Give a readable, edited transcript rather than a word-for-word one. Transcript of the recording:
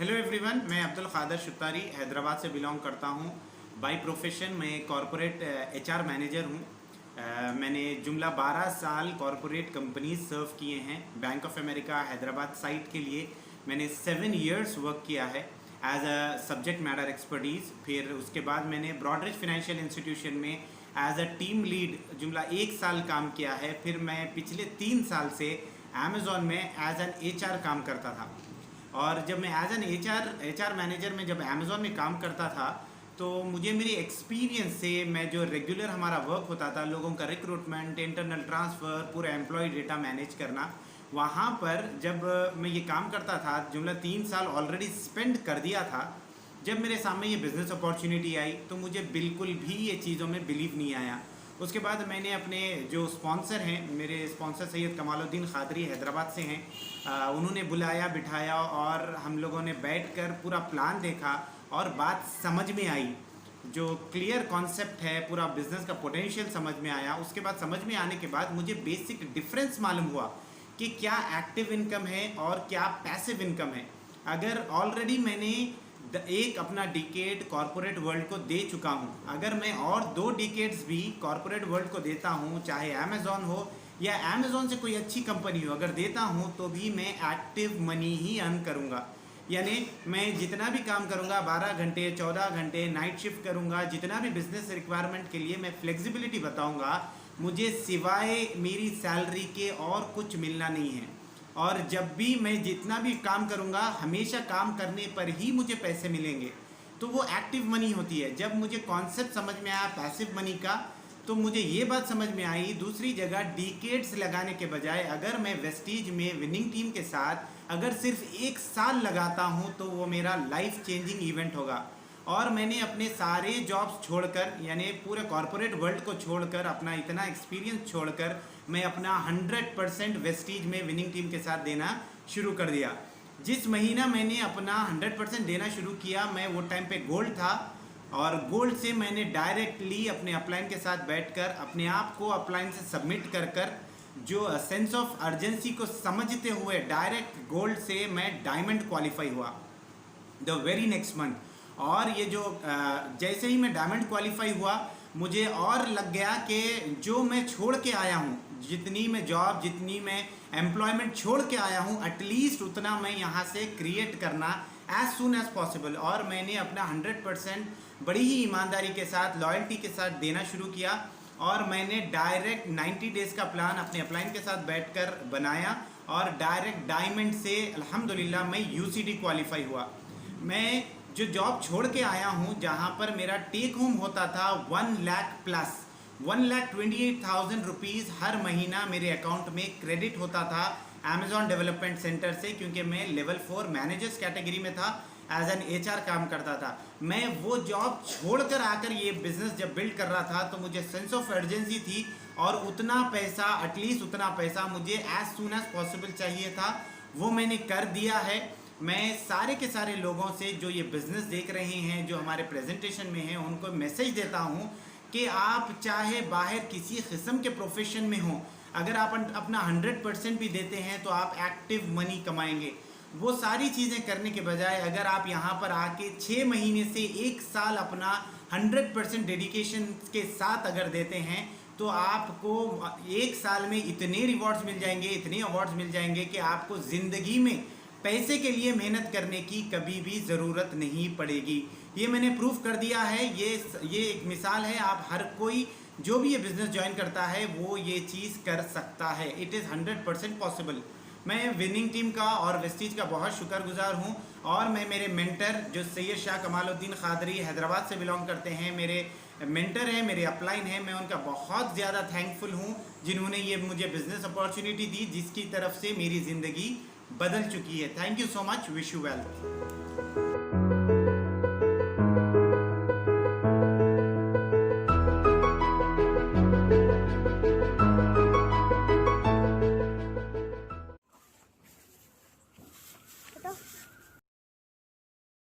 Hello everyone, मैं अब्दुल क़ादर शुत्तारी हैदराबाद से belong करता हूँ। बाय प्रोफेशन मैं कॉरपोरेट एचआर मैनेजर हूँ। मैंने जुमला 12 साल कॉरपोरेट कंपनीज सर्व किए हैं। Bank of America Hyderabad site के लिए मैंने 7 इयर्स वर्क किया है as a subject matter expertise. फिर उसके बाद मैंने ब्रॉडरिज फाइनेंशियल इंस्टीट्यूशन में एज अ टीम लीड जुमला 1 साल काम किया है। फिर मैं पिछले 3 साल से अमेज़ॉन में एज एन एचआर काम करता था। और जब मैं एज एन एचआर मैनेजर में जब अमेज़ॉन में काम करता था तो मुझे मेरी एक्सपीरियंस से मैं जो रेगुलर हमारा वर्क होता था, लोगों का रिक्रूटमेंट, इंटरनल ट्रांसफ़र, पूरा एम्प्लॉय डेटा मैनेज करना, वहाँ पर जब मैं ये काम करता था जुमला 3 साल ऑलरेडी स्पेंड कर दिया था। जब मेरे सामने ये बिज़नेस अपॉर्चुनिटी आई तो मुझे बिल्कुल भी ये चीज़ों में बिलीव नहीं आया। उसके बाद मैंने अपने जो स्पॉन्सर हैं, मेरे स्पॉन्सर सैयद कमालुद्दीन ख़ादरी हैदराबाद से हैं, उन्होंने बुलाया, बिठाया और हम लोगों ने बैठकर पूरा प्लान देखा और बात समझ में आई। जो क्लियर कॉन्सेप्ट है, पूरा बिज़नेस का पोटेंशियल समझ में आया। उसके बाद समझ में आने के बाद मुझे बेसिक डिफरेंस मालूम हुआ कि क्या एक्टिव इनकम है और क्या पैसिव इनकम है। अगर ऑलरेडी मैंने एक अपना डिकेड कॉरपोरेट वर्ल्ड को दे चुका हूँ, अगर मैं और 2 डिकेड्स भी कॉरपोरेट वर्ल्ड को देता हूँ, चाहे अमेज़ॉन हो या अमेज़ॉन से कोई अच्छी कंपनी हो, अगर देता हूँ तो भी मैं एक्टिव मनी ही अर्न करूँगा। यानी मैं जितना भी काम करूँगा, 12 घंटे, 14 घंटे नाइट शिफ्ट करूँगा, जितना भी बिज़नेस रिक्वायरमेंट के लिए मैं फ्लेक्सिबिलिटी बताऊँगा, मुझे सिवाय मेरी सैलरी के और कुछ मिलना नहीं है। और जब भी मैं जितना भी काम करूँगा, हमेशा काम करने पर ही मुझे पैसे मिलेंगे। तो वो एक्टिव मनी होती है। जब मुझे कॉन्सेप्ट समझ में आया पैसिव मनी का, तो मुझे ये बात समझ में आई, दूसरी जगह डिकेड्स लगाने के बजाय अगर मैं वेस्टीज में विनिंग टीम के साथ अगर सिर्फ 1 साल लगाता हूँ तो वो मेरा लाइफ चेंजिंग इवेंट होगा। और मैंने अपने सारे जॉब्स छोड़कर, यानी पूरे कॉरपोरेट वर्ल्ड को छोड़कर, अपना इतना एक्सपीरियंस छोड़कर मैं अपना 100% वेस्टीज में विनिंग टीम के साथ देना शुरू कर दिया। जिस महीना मैंने अपना 100% देना शुरू किया, मैं वो टाइम पे गोल्ड था और गोल्ड से मैंने डायरेक्टली अपने अपलाइन के साथ बैठकर अपने आप को अपलाइन से सबमिट कर जो सेंस ऑफ अर्जेंसी को समझते हुए डायरेक्ट गोल्ड से मैं डायमंड क्वालिफाई हुआ द वेरी नेक्स्ट मंथ। और ये जो जैसे ही मैं डायमंड क्वालिफाई हुआ, मुझे और लग गया कि जो मैं छोड़ के आया हूँ, जितनी मैं जॉब, जितनी मैं एम्प्लॉयमेंट छोड़ के आया हूँ, एटलीस्ट उतना मैं यहाँ से क्रिएट करना एज सुन एज पॉसिबल। और मैंने अपना 100% बड़ी ही ईमानदारी के साथ, लॉयल्टी के साथ देना शुरू किया। और मैंने डायरेक्ट 90 डेज़ का प्लान अपने अपलाइन के साथ बैठकर बनाया और डायरेक्ट डायमंड से अल्हम्दुलिल्लाह मैं यूसीडी क्वालिफाई हुआ। मैं जो जॉब छोड़ के आया हूँ, जहाँ पर मेरा टेक होम होता था 1 लाख प्लस, 1,28,000 रुपीज़ हर महीना मेरे अकाउंट में क्रेडिट होता था अमेज़ॉन डेवलपमेंट सेंटर से, क्योंकि मैं लेवल 4 मैनेजर्स कैटेगरी में था, एज एन एचआर काम करता था। मैं वो जॉब छोड़कर आकर ये बिज़नेस जब बिल्ड कर रहा था तो मुझे सेंस ऑफ अर्जेंसी थी और उतना पैसा, एटलीस्ट उतना पैसा मुझे एज सुन एज पॉसिबल चाहिए था। वो मैंने कर दिया है। मैं सारे के सारे लोगों से जो ये बिज़नेस देख रहे हैं, जो हमारे प्रेजेंटेशन में हैं, उनको मैसेज देता हूँ कि आप चाहे बाहर किसी किस्म के प्रोफेशन में हो, अगर आप अपना 100% भी देते हैं तो आप एक्टिव मनी कमाएंगे। वो सारी चीज़ें करने के बजाय अगर आप यहाँ पर आके 6 महीने से 1 साल अपना 100% डेडिकेशन के साथ अगर देते हैं तो आपको 1 साल में इतने रिवॉर्ड्स मिल जाएंगे, इतने अवार्ड्स मिल जाएंगे कि आपको ज़िंदगी में पैसे के लिए मेहनत करने की कभी भी ज़रूरत नहीं पड़ेगी। ये मैंने प्रूफ कर दिया है। ये एक मिसाल है। आप हर कोई जो भी ये बिज़नेस ज्वाइन करता है वो ये चीज़ कर सकता है। It is 100% possible. मैं विनिंग टीम का और वेस्टीज का बहुत शुक्रगुजार हूँ। और मैं मेरे मेंटर जो सैयद शाह कमालुद्दीन ख़ादरी हैदराबाद से बिलोंग करते हैं, मेरे मेंटर हैं, मेरे अपलाइन हैं, मैं उनका बहुत ज़्यादा थैंकफुल हूँ जिन्होंने ये मुझे बिज़नेस अपॉर्चुनिटी दी, जिसकी तरफ से मेरी ज़िंदगी बदल चुकी है। Thank you so much. Wish you well.